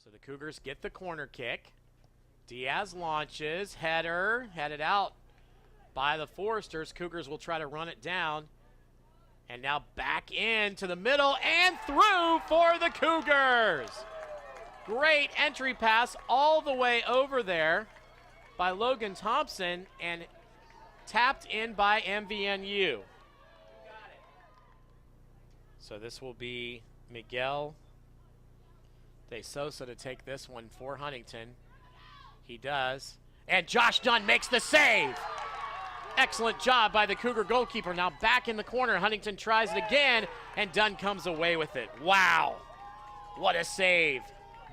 So the Cougars get the corner kick. Diaz launches, header, headed out by the Foresters. Cougars will try to run it down. And now back into the middle and through for the Cougars. Great entry pass all the way over there by Logan Thompson and tapped in by MVNU. So this will be Miguel De Sosa to take this one for Huntington. He does. And Josh Dunn makes the save. Excellent job by the Cougar goalkeeper. Now back in the corner. Huntington tries it again, and Dunn comes away with it. Wow. What a save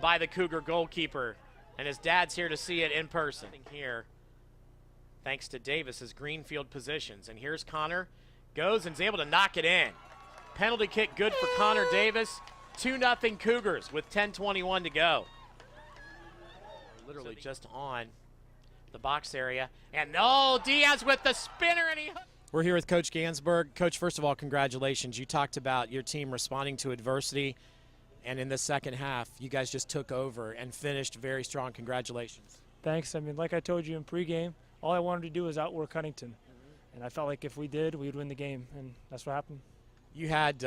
by the Cougar goalkeeper. And his dad's here to see it in person. Here, thanks to Davis's greenfield positions. And here's Connor. Goes and is able to knock it in. Penalty kick good for Connor Davis. 2-0 Cougars with 10:21 to go. Literally just on the box area. And no, Diaz with the spinner, and We're here with Coach Gansberg. Coach, first of all, congratulations. You talked about your team responding to adversity, and in the second half, you guys just took over and finished very strong. Congratulations. Thanks. I mean, like I told you in pregame, all I wanted to do was outwork Huntington. And I felt like if we did, we'd win the game, and that's what happened. You had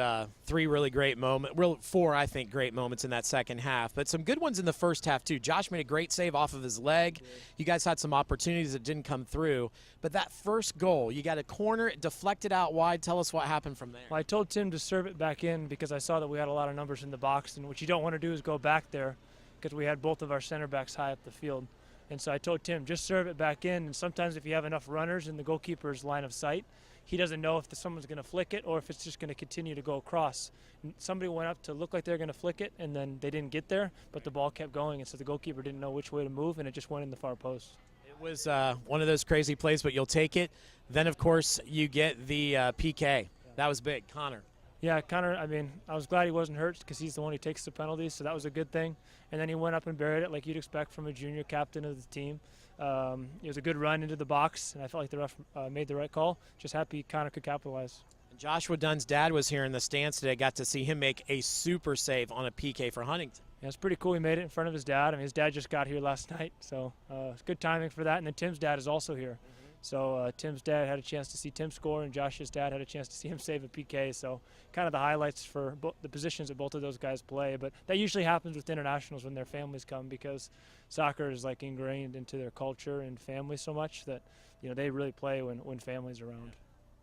three really great moments, four, I think, great moments in that second half, but some good ones in the first half, too. Josh made a great save off of his leg. You guys had some opportunities that didn't come through, but that first goal, you got a corner, it deflected out wide. Tell us what happened from there. Well, I told Tim to serve it back in because I saw that we had a lot of numbers in the box, and what you don't want to do is go back there because we had both of our center backs high up the field. And so I told Tim, just serve it back in, and sometimes if you have enough runners in the goalkeeper's line of sight, he doesn't know if someone's going to flick it or if it's just going to continue to go across. Somebody went up to look like they're going to flick it, and then they didn't get there, but the ball kept going, and so the goalkeeper didn't know which way to move, and it just went in the far post. It was one of those crazy plays, but you'll take it. Then, of course, you get the PK. That was big. Connor. Yeah, Connor, I mean, I was glad he wasn't hurt because he's the one who takes the penalties, so that was a good thing. And then he went up and buried it like you'd expect from a junior captain of the team. It was a good run into the box, and I felt like the ref made the right call. Just happy Connor could capitalize. Joshua Dunn's dad was here in the stands today. Got to see him make a super save on a PK for Huntington. Yeah, it's pretty cool. He made it in front of his dad. I mean, his dad just got here last night, so it's good timing for that. And then Tim's dad is also here. So Tim's dad had a chance to see Tim score, and Josh's dad had a chance to see him save a PK. So kind of the highlights for the positions that both of those guys play. But that usually happens with internationals when their families come because soccer is like ingrained into their culture and family so much that they really play when family's around.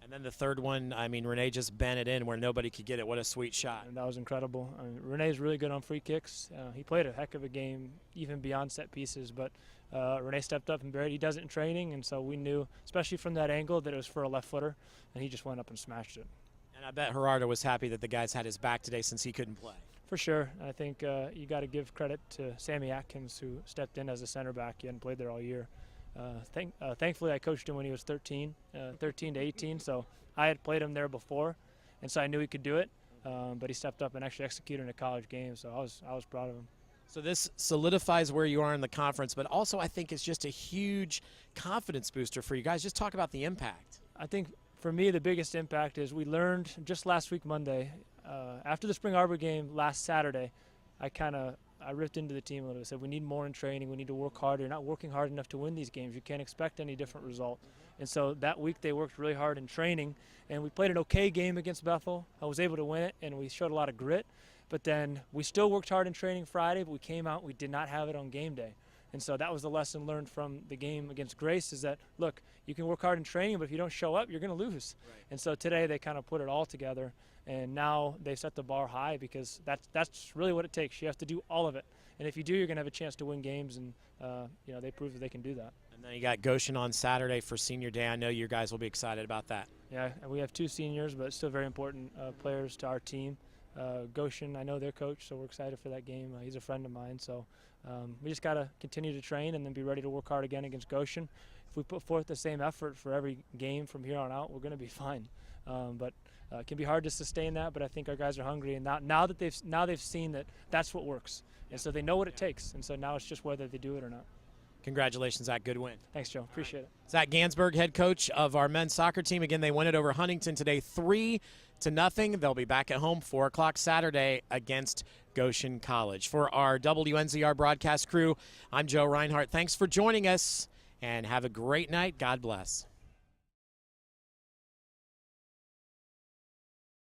And then the third one, I mean, Renee just bent it in where nobody could get it. What a sweet shot. And that was incredible. I mean, Renee's really good on free kicks. He played a heck of a game, even beyond set pieces. But Renee stepped up and buried. He does it in training, and so we knew, especially from that angle, that it was for a left footer, and he just went up and smashed it. And I bet Gerardo was happy that the guys had his back today since he couldn't play. For sure. I think you got to give credit to Sammy Atkins, who stepped in as a center back. He hadn't played there all year. Thankfully, I coached him when he was 13 to 18, so I had played him there before, and so I knew he could do it. But he stepped up and actually executed in a college game, so I was proud of him. So this solidifies where you are in the conference, but also I think it's just a huge confidence booster for you guys. Just talk about the impact. I think for me the biggest impact is we learned just last week Monday, after the Spring Arbor game last Saturday, I ripped into the team a little bit. I said we need more in training. We need to work harder. You're not working hard enough to win these games. You can't expect any different result. And so that week they worked really hard in training, and we played an okay game against Bethel. I was able to win it, and we showed a lot of grit. But then we still worked hard in training Friday, but we came out, we did not have it on game day. And so that was the lesson learned from the game against Grace is that, look, you can work hard in training, but if you don't show up, you're going to lose. Right. And so today they kind of put it all together, and now they set the bar high because that's really what it takes. You have to do all of it. And if you do, you're going to have a chance to win games, and they prove that they can do that. And then you got Goshen on Saturday for Senior Day. I know you guys will be excited about that. Yeah, and we have two seniors, but still very important players to our team. Goshen, I know their coach, so we're excited for that game. He's a friend of mine, so we just got to continue to train and then be ready to work hard again against Goshen. If we put forth the same effort for every game from here on out, we're going to be fine. But it can be hard to sustain that, but I think our guys are hungry, and now that they've seen that that's what works, and so they know what it takes, and so now it's just whether they do it or not. Congratulations, Zach. Good win. Thanks, Joe. Appreciate it. Zach Gansberg, head coach of our men's soccer team. Again, they win it over Huntington today, 3-0. They'll be back at home 4 o'clock Saturday against Goshen College. For our WNZR broadcast crew, I'm Joe Reinhardt. Thanks for joining us, and have a great night. God bless.